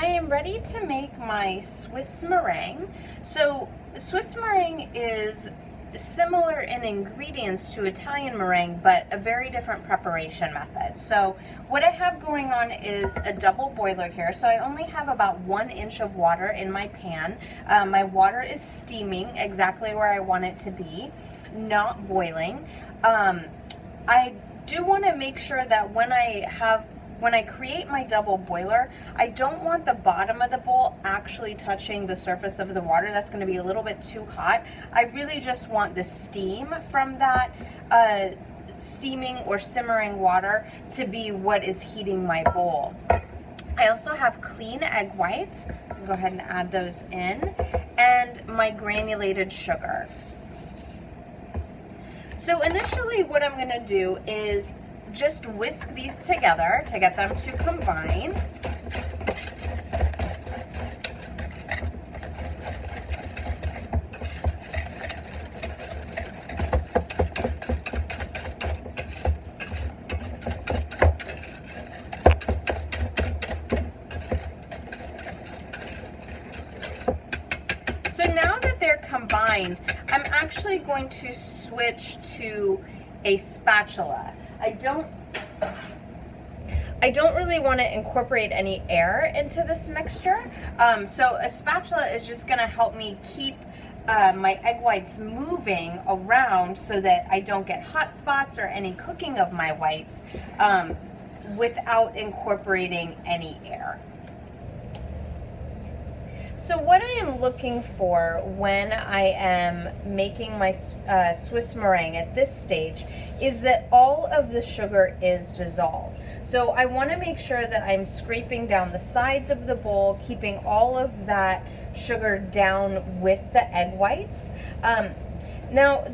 I am ready to make my Swiss meringue. So Swiss meringue is similar in ingredients to Italian meringue, but a very different preparation method. So what I have going on is a double boiler here. So I only have about 1 inch of water in my pan. My water is steaming exactly where I want it to be, not boiling. I do want to make sure that when I create my double boiler, I don't want the bottom of the bowl actually touching the surface of the water. That's going to be a little bit too hot. I really just want the steam from that steaming or simmering water to be what is heating my bowl. I also have clean egg whites. Go ahead and add those in, and my granulated sugar. So initially what I'm going to do is just whisk these together to get them to combine. So now that they're combined, I'm actually going to switch to a spatula. I don't really want to incorporate any air into this mixture. So a spatula is just going to help me keep my egg whites moving around so that I don't get hot spots or any cooking of my whites without incorporating any air. So what I am looking for when I am making my Swiss meringue at this stage is that all of the sugar is dissolved. So I want to make sure that I'm scraping down the sides of the bowl, keeping all of that sugar down with the egg whites. Now,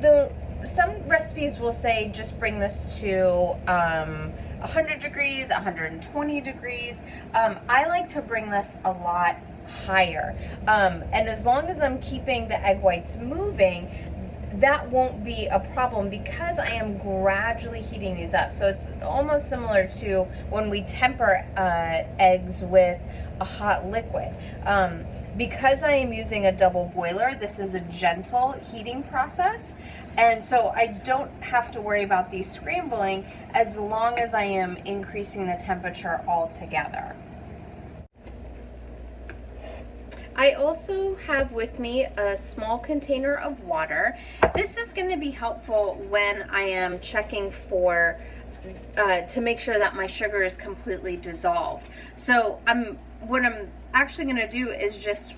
some recipes will say just bring this to 100 degrees, 120 degrees. I like to bring this a lot higher, and as long as I'm keeping the egg whites moving, that won't be a problem because I am gradually heating these up. So it's almost similar to when we temper eggs with a hot liquid. Because I am using a double boiler, this is a gentle heating process, and so I don't have to worry about these scrambling as long as I am increasing the temperature altogether. I also have with me a small container of water. This is going to be helpful when I am checking for to make sure that my sugar is completely dissolved. So what I'm actually going to do is just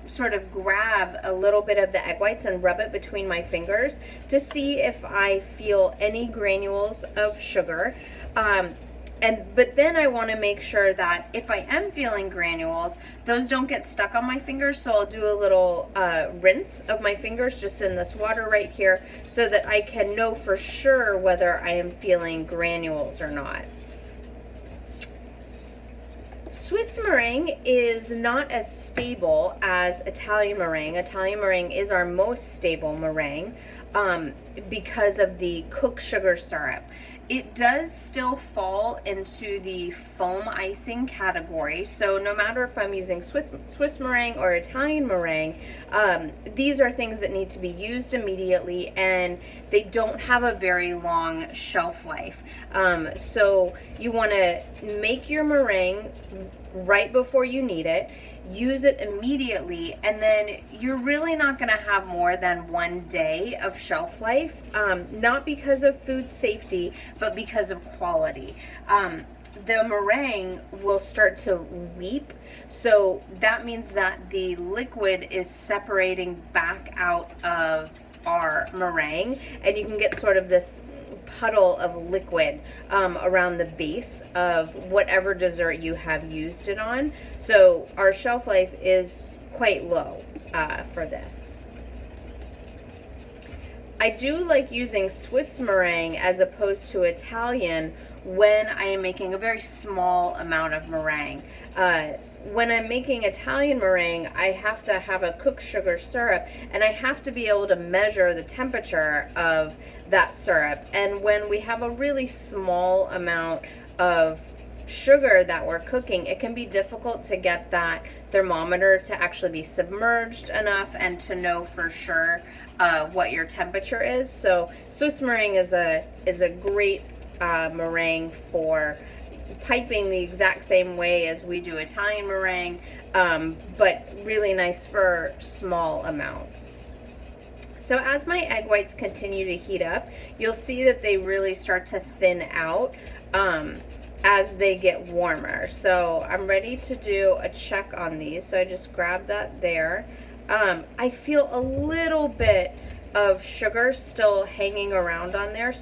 sort of grab a little bit of the egg whites and rub it between my fingers to see if I feel any granules of sugar. But then I want to make sure that if I am feeling granules, those don't get stuck on my fingers. So I'll do a little rinse of my fingers just in this water right here so that I can know for sure whether I am feeling granules or not. Swiss meringue is not as stable as Italian meringue. Italian meringue is our most stable meringue because of the cooked sugar syrup. It does still fall into the foam icing category, so no matter if I'm using Swiss meringue or Italian meringue, these are things that need to be used immediately, and they don't have a very long shelf life. So you want to make your meringue right before you need it, use it immediately, and then you're really not going to have more than 1 day of shelf life, not because of food safety, but because of quality. The meringue will start to weep, so that means that the liquid is separating back out of our meringue, and you can get sort of this puddle of liquid around the base of whatever dessert you have used it on. So our shelf life is quite low for this. I do like using Swiss meringue as opposed to Italian when I am making a very small amount of meringue. When I'm making Italian meringue, I have to have a cooked sugar syrup, and I have to be able to measure the temperature of that syrup. And when we have a really small amount of sugar that we're cooking, it can be difficult to get that thermometer to actually be submerged enough and to know for sure what your temperature is. So Swiss meringue is a great meringue for piping the exact same way as we do Italian meringue, but really nice for small amounts. So as my egg whites continue to heat up, you'll see that they really start to thin out as they get warmer. So I'm ready to do a check on these. So I just grab that there. I feel a little bit of sugar still hanging around on there,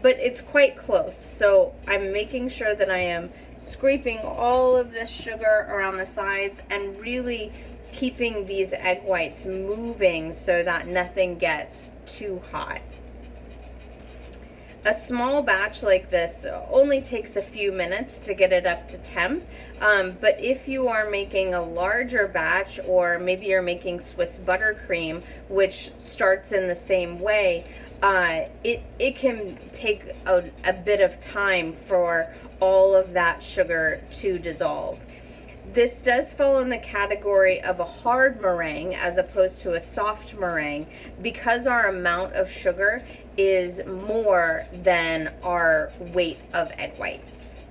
but it's quite close. So I'm making sure that I am scraping all of this sugar around the sides and really keeping these egg whites moving so that nothing gets too hot. A small batch like this only takes a few minutes to get it up to temp, but if you are making a larger batch, or maybe you're making Swiss buttercream, which starts in the same way, it can take a bit of time for all of that sugar to dissolve. This does fall in the category of a hard meringue as opposed to a soft meringue because our amount of sugar is more than our weight of egg whites.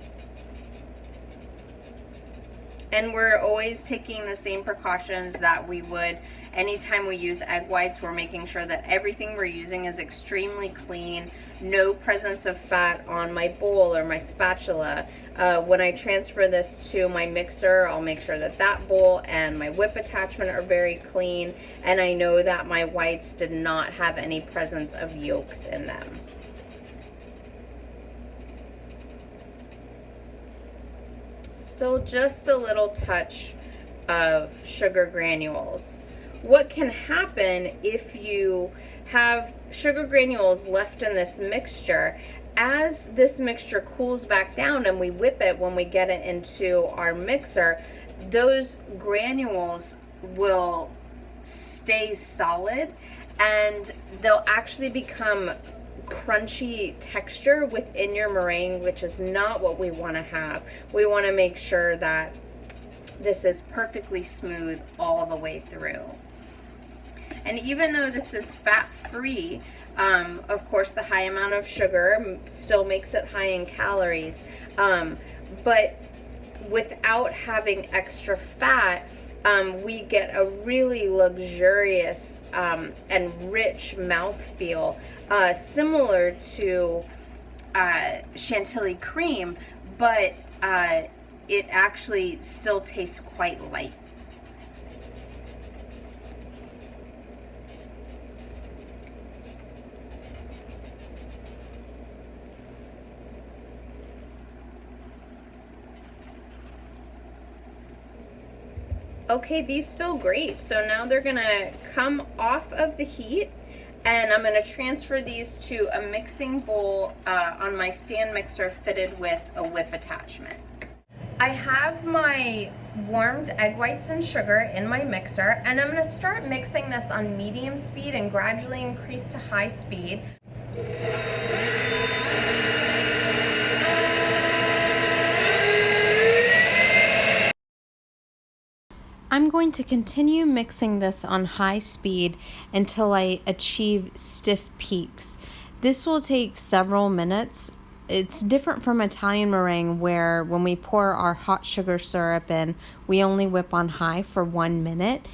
And we're always taking the same precautions that we would anytime we use egg whites. We're making sure that everything we're using is extremely clean, no presence of fat on my bowl or my spatula. When I transfer this to my mixer, I'll make sure that that bowl and my whip attachment are very clean, and I know that my whites did not have any presence of yolks in them. Still just a little touch of sugar granules. What can happen if you have sugar granules left in this mixture, as this mixture cools back down and we whip it when we get it into our mixer, those granules will stay solid and they'll actually become crunchy texture within your meringue, which is not what we want to have. We want to make sure that this is perfectly smooth all the way through. And even though this is fat-free, of course the high amount of sugar still makes it high in calories, but without having extra fat, we get a really luxurious and rich mouthfeel, similar to chantilly cream, but it actually still tastes quite light. Okay, these feel great. So now they're gonna come off of the heat, and I'm gonna transfer these to a mixing bowl on my stand mixer fitted with a whip attachment. I have my warmed egg whites and sugar in my mixer, and I'm gonna start mixing this on medium speed and gradually increase to high speed. I'm going to continue mixing this on high speed until I achieve stiff peaks. This will take several minutes. It's different from Italian meringue, where when we pour our hot sugar syrup in, we only whip on high for 1 minute.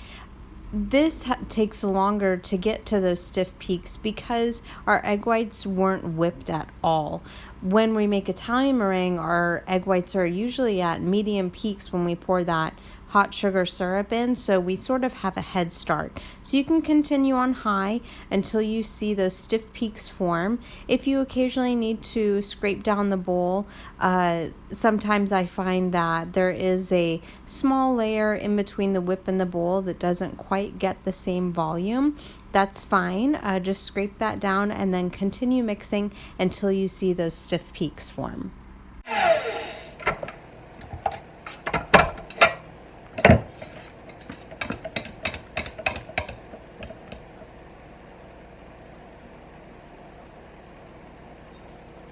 This takes longer to get to those stiff peaks because our egg whites weren't whipped at all. When we make Italian meringue, our egg whites are usually at medium peaks when we pour that hot sugar syrup in, so we sort of have a head start. So you can continue on high until you see those stiff peaks form. If you occasionally need to scrape down the bowl, sometimes I find that there is a small layer in between the whip and the bowl that doesn't quite get the same volume. That's fine. Just scrape that down and then continue mixing until you see those stiff peaks form.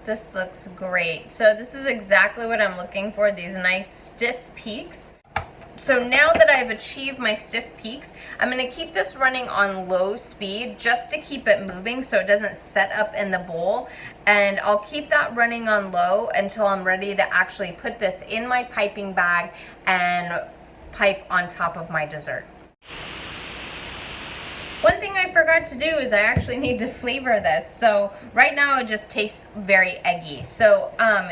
This looks great. So this is exactly what I'm looking for, these nice stiff peaks. So now that I've achieved my stiff peaks, I'm going to keep this running on low speed just to keep it moving so it doesn't set up in the bowl. And I'll keep that running on low until I'm ready to actually put this in my piping bag and pipe on top of my dessert. One thing I forgot to do is I actually need to flavor this. So right now it just tastes very eggy. So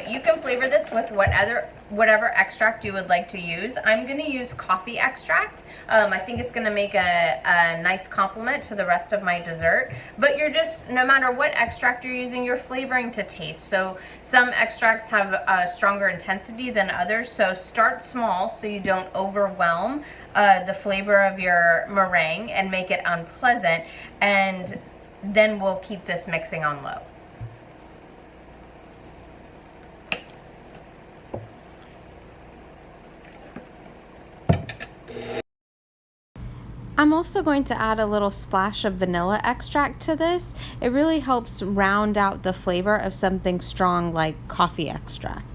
you can flavor this with whatever extract you would like to use. I'm going to use coffee extract. I think it's going to make a nice complement to the rest of my dessert. But you're just, no matter what extract you're using, you're flavoring to taste. So some extracts have a stronger intensity than others. So start small so you don't overwhelm the flavor of your meringue and make it unpleasant. And then we'll keep this mixing on low. I'm also going to add a little splash of vanilla extract to this. It really helps round out the flavor of something strong like coffee extract.